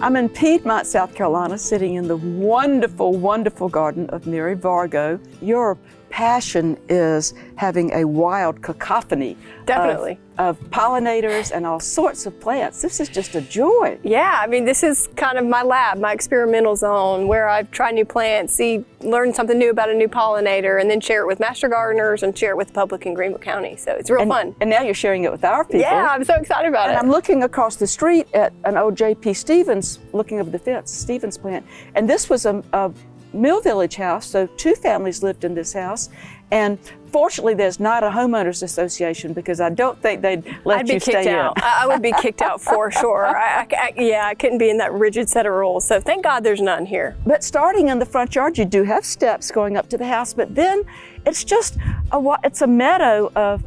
I'm in Piedmont, South Carolina, sitting in the wonderful, wonderful garden of Mary Vargo. Your passion is having a wild cacophony Definitely. Of pollinators and all sorts of plants. This is just a joy. Yeah, I mean, this is kind of my lab, my experimental zone, where I try new plants, learn something new about a new pollinator, and then share it with master gardeners and share it with the public in Greenville County. So it's real fun. And now you're sharing it with our people. Yeah, I'm so excited about it. And I'm looking across the street at an old J.P. Stevens, looking over the fence, Stevens plant. And this was a Mill Village house, so 2 families lived in this house. And fortunately, there's not a homeowners association because I don't think they'd let you stay in. I would be kicked out for sure. I couldn't be in that rigid set of rules. So thank God there's none here. But starting in the front yard, you do have steps going up to the house, but then it's just it's a meadow of,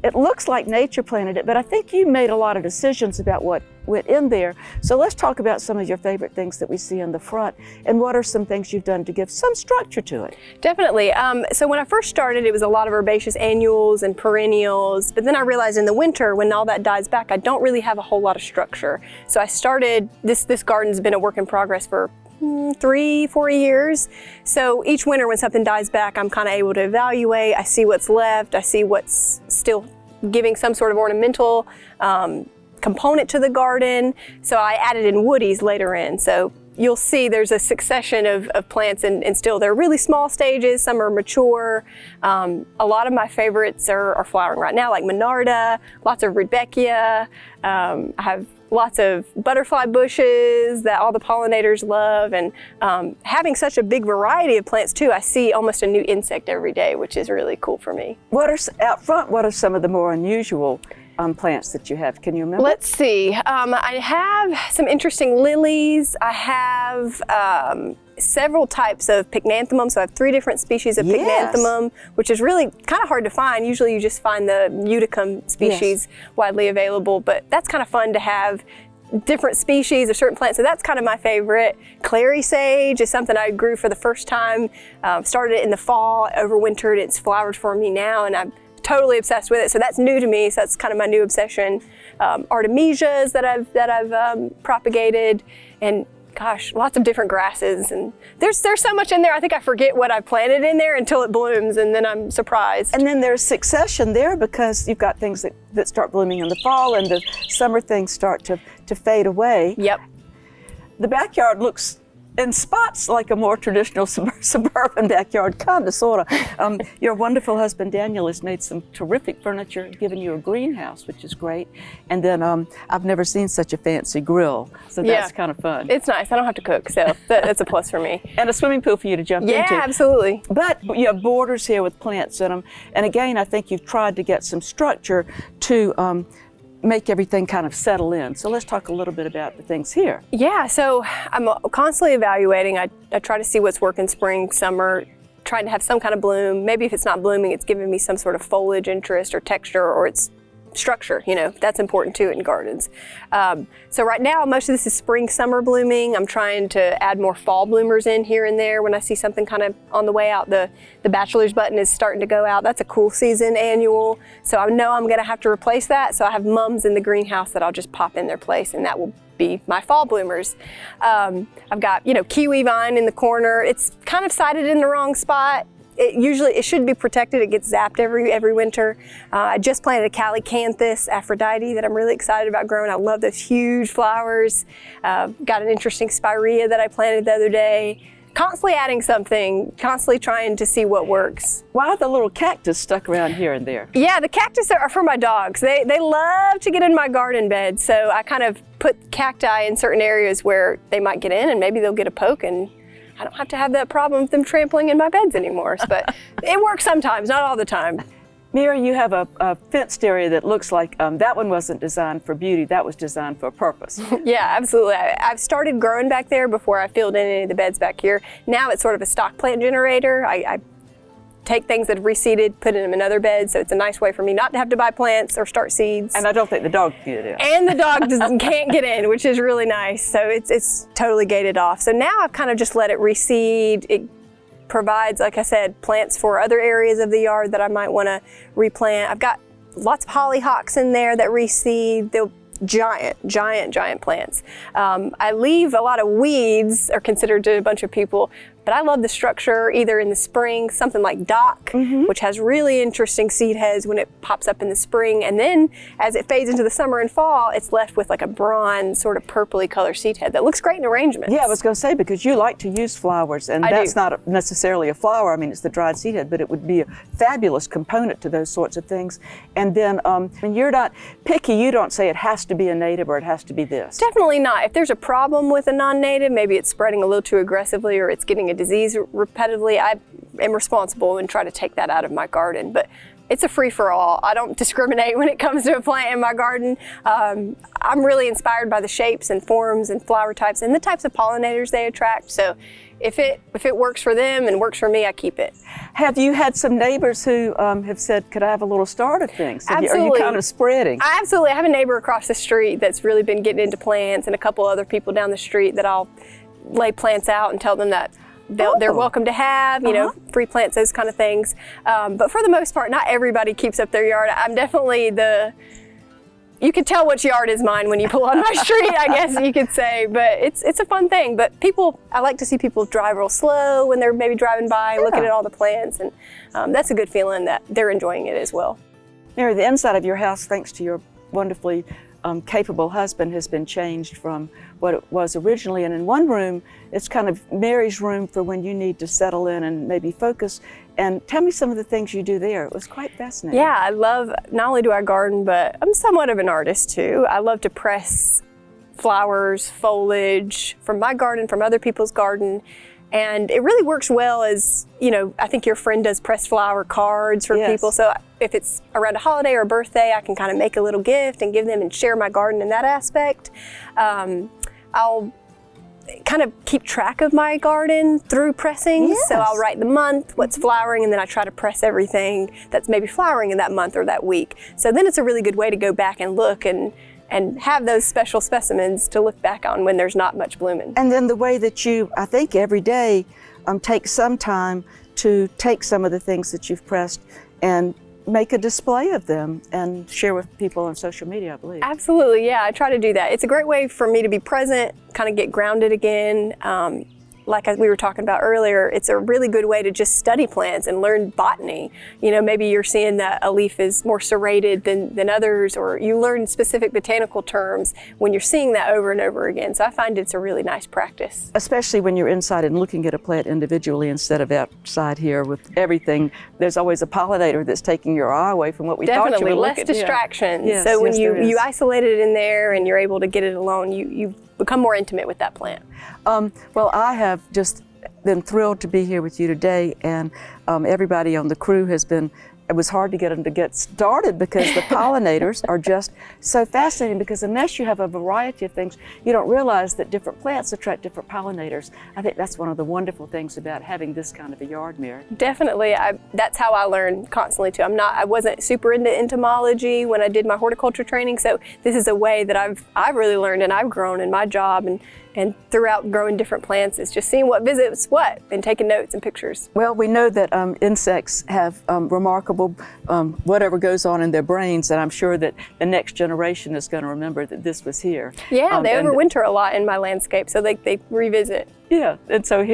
it looks like nature planted it, but I think you made a lot of decisions about what went in there. So let's talk about some of your favorite things that we see in the front, and what are some things you've done to give some structure to it? Definitely. So when I first started, it was a lot of herbaceous annuals and perennials, but then I realized in the winter, when all that dies back, I don't really have a whole lot of structure. So I started, this garden's been a work in progress for 3-4 years. So each winter when something dies back, I'm kind of able to evaluate. I see what's left. I see what's still giving some sort of ornamental component to the garden. So I added in woodies later in. So you'll see there's a succession of plants, and still they're really small stages. Some are mature. A lot of my favorites are flowering right now, like Monarda, lots of Rudbeckia. I have lots of butterfly bushes that all the pollinators love, and having such a big variety of plants too, I see almost a new insect every day, which is really cool for me. Out front, what are some of the more unusual plants that you have? Can you remember? Let's see. I have some interesting lilies. I have several types of pycnanthemum. So I have 3 different species of pycnanthemum, which is really kind of hard to find. Usually you just find the Uticum species widely available, but that's kind of fun to have different species of certain plants. So that's kind of my favorite. Clary sage is something I grew for the first time. Started it in the fall, overwintered. It's flowered for me now, and I'm totally obsessed with it. So that's new to me. So that's kind of my new obsession. Artemisias that I've propagated, and gosh, lots of different grasses. And there's so much in there. I think I forget what I planted in there until it blooms, and then I'm surprised. And then there's succession there because you've got things that start blooming in the fall, and the summer things start to fade away. Yep. The backyard looks in spots like a more traditional suburban backyard, kind of, sort of. Your wonderful husband Daniel has made some terrific furniture, given you a greenhouse, which is great. And then I've never seen such a fancy grill, so that's kind of fun. It's nice. I don't have to cook, so that's a plus for me. And a swimming pool for you to jump into. Yeah, absolutely. But you have borders here with plants in them. And again, I think you've tried to get some structure to make everything kind of settle in. So let's talk a little bit about the things here. Yeah, so I'm constantly evaluating. I try to see what's working spring, summer, trying to have some kind of bloom. Maybe if it's not blooming, it's giving me some sort of foliage interest or texture, or it's structure, that's important too in gardens. So right now, most of this is spring, summer blooming. I'm trying to add more fall bloomers in here and there when I see something kind of on the way out. The bachelor's button is starting to go out. That's a cool season annual. So I know I'm gonna have to replace that. So I have mums in the greenhouse that I'll just pop in their place, and that will be my fall bloomers. I've got, kiwi vine in the corner. It's kind of sited in the wrong spot. It should be protected. It gets zapped every winter. I just planted a calycanthus Aphrodite that I'm really excited about growing. I love those huge flowers. Got an interesting spirea that I planted the other day. Constantly adding something, constantly trying to see what works. Why are the little cactus stuck around here and there? Yeah, the cactus are for my dogs. They love to get in my garden bed, so I kind of put cacti in certain areas where they might get in, and maybe they'll get a poke, and I don't have to have that problem of them trampling in my beds anymore. But it works sometimes, not all the time. Mary, you have a fenced area that looks like that one wasn't designed for beauty, that was designed for a purpose. Yeah, absolutely. I've started growing back there before I filled in any of the beds back here. Now it's sort of a stock plant generator. I take things that have reseeded, put them in other beds, so it's a nice way for me not to have to buy plants or start seeds. And I don't think the dog can get in. And the dog can't get in, which is really nice. So it's totally gated off. So now I've kind of just let it reseed. It provides, like I said, plants for other areas of the yard that I might want to replant. I've got lots of hollyhocks in there that reseed. They'll giant plants. I leave a lot of weeds, are considered to a bunch of people, but I love the structure either in the spring, something like dock, which has really interesting seed heads when it pops up in the spring. And then as it fades into the summer and fall, it's left with like a bronze, sort of purpley color seed head that looks great in arrangements. Yeah, I was going to say, because you like to use flowers, and that's not necessarily a flower. I mean, it's the dried seed head, but it would be a fabulous component to those sorts of things. And then when you're not picky, you don't say it has to be a native or it has to be this. Definitely not. If there's a problem with a non-native, maybe it's spreading a little too aggressively or it's getting a disease repetitively, I am responsible and try to take that out of my garden. But it's a free-for-all. I don't discriminate when it comes to a plant in my garden. I'm really inspired by the shapes and forms and flower types and the types of pollinators they attract. So if it works for them and works for me, I keep it. Have you had some neighbors who have said, could I have a little start of things? Absolutely. Are you kind of spreading? Absolutely. I have a neighbor across the street that's really been getting into plants, and a couple other people down the street that I'll lay plants out and tell them that they're welcome to have, you know, free plants, those kind of things. But for the most part, not everybody keeps up their yard. I'm definitely you can tell which yard is mine when you pull on my street, I guess you could say. But it's a fun thing. But I like to see people drive real slow when they're maybe driving by, looking at all the plants. And that's a good feeling that they're enjoying it as well. Mary, the inside of your house, thanks to your wonderfully capable husband, has been changed from what it was originally. And in one room, it's kind of Mary's room for when you need to settle in and maybe focus. And tell me some of the things you do there. It was quite fascinating. Yeah, I love, not only do I garden, but I'm somewhat of an artist too. I love to press flowers, foliage from my garden, from other people's garden. And it really works well as, you know, I think your friend does press flower cards for people. So if it's around a holiday or a birthday, I can kind of make a little gift and give them and share my garden in that aspect. I'll kind of keep track of my garden through pressing. So I'll write the month, what's flowering, and then I try to press everything that's maybe flowering in that month or that week. So then it's a really good way to go back and look and have those special specimens to look back on when there's not much blooming. And then the way that you, I think every day, take some time to take some of the things that you've pressed and make a display of them and share with people on social media, I believe. Absolutely, yeah, I try to do that. It's a great way for me to be present, kind of get grounded again. Like we were talking about earlier, it's a really good way to just study plants and learn botany. You know, maybe you're seeing that a leaf is more serrated than others, or you learn specific botanical terms when you're seeing that over and over again. So I find it's a really nice practice. Especially when you're inside and looking at a plant individually instead of outside here with everything. There's always a pollinator that's taking your eye away from what we thought you Definitely, were less looking at. distractions. Yes, so when yes, you isolate it in there and you're able to get it alone, you become more intimate with that plant. Well, I have just been thrilled to be here with you today, and everybody on the crew has been, it was hard to get them to get started because the pollinators are just so fascinating, because unless you have a variety of things, you don't realize that different plants attract different pollinators. I think that's one of the wonderful things about having this kind of a yard, Mary. Definitely, that's how I learn constantly too. I wasn't super into entomology when I did my horticulture training, so this is a way that I've really learned and I've grown in my job and throughout growing different plants. It's just seeing what visits what and taking notes and pictures. Well, we know that insects have remarkable whatever goes on in their brains, and I'm sure that the next generation is going to remember that this was here. Yeah, they overwinter a lot in my landscape, so they revisit. Yeah, and so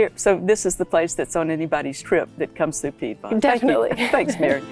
this is the place that's on anybody's trip that comes through Piedmont. Definitely. Thanks, Mary.